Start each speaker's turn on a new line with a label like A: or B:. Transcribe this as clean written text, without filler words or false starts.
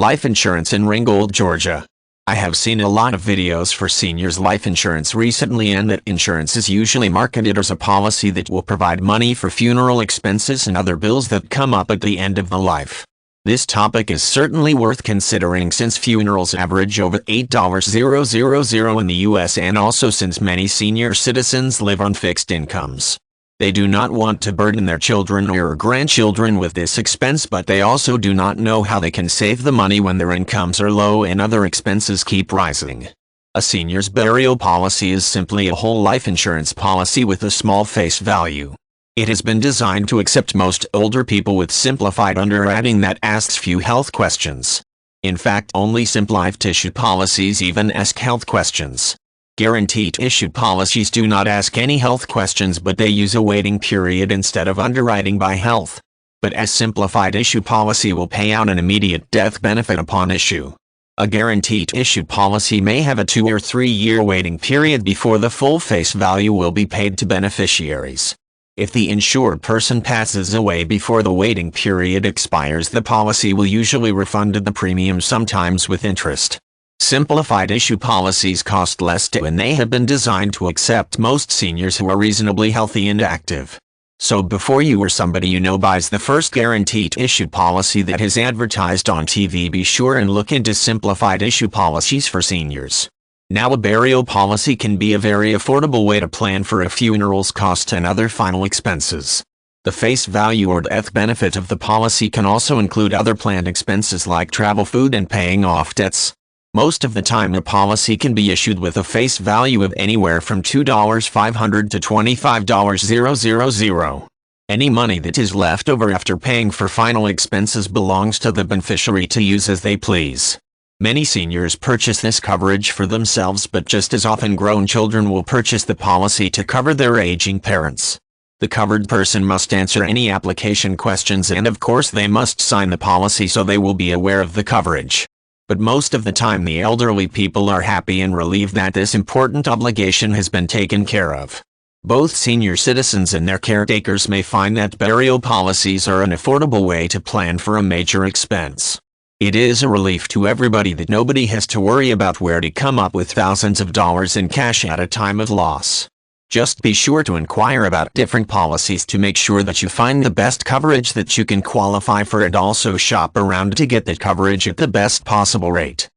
A: Life insurance in Ringgold, Georgia. I have seen a lot of videos for seniors' life insurance recently, and that insurance is usually marketed as a policy that will provide money for funeral expenses and other bills that come up at the end of the life. This topic is certainly worth considering since funerals average over $8,000 in the US, and also since many senior citizens live on fixed incomes. They do not want to burden their children or grandchildren with this expense, but they also do not know how they can save the money when their incomes are low and other expenses keep rising. A senior's burial policy is simply a whole life insurance policy with a small face value. It has been designed to accept most older people with simplified underwriting that asks few health questions. In fact, only simplified issue policies even ask health questions. Guaranteed issue policies do not ask any health questions, but they use a waiting period instead of underwriting by health. But a simplified issue policy will pay out an immediate death benefit upon issue. A guaranteed issue policy may have a 2 or 3 year waiting period before the full face value will be paid to beneficiaries. If the insured person passes away before the waiting period expires, the policy will usually refund the premium, sometimes with interest. Simplified issue policies cost less too, and they have been designed to accept most seniors who are reasonably healthy and active. So before you or somebody you know buys the first guaranteed issue policy that is advertised on TV, be sure and look into simplified issue policies for seniors. Now, a burial policy can be a very affordable way to plan for a funeral's cost and other final expenses. The face value or death benefit of the policy can also include other planned expenses like travel, food, and paying off debts. Most of the time, a policy can be issued with a face value of anywhere from $2,500 to $25,000. Any money that is left over after paying for final expenses belongs to the beneficiary to use as they please. Many seniors purchase this coverage for themselves, but just as often grown children will purchase the policy to cover their aging parents. The covered person must answer any application questions, and of course they must sign the policy so they will be aware of the coverage. But most of the time the elderly people are happy and relieved that this important obligation has been taken care of. Both senior citizens and their caretakers may find that burial policies are an affordable way to plan for a major expense. It is a relief to everybody that nobody has to worry about where to come up with thousands of dollars in cash at a time of loss. Just be sure to inquire about different policies to make sure that you find the best coverage that you can qualify for, and also shop around to get that coverage at the best possible rate.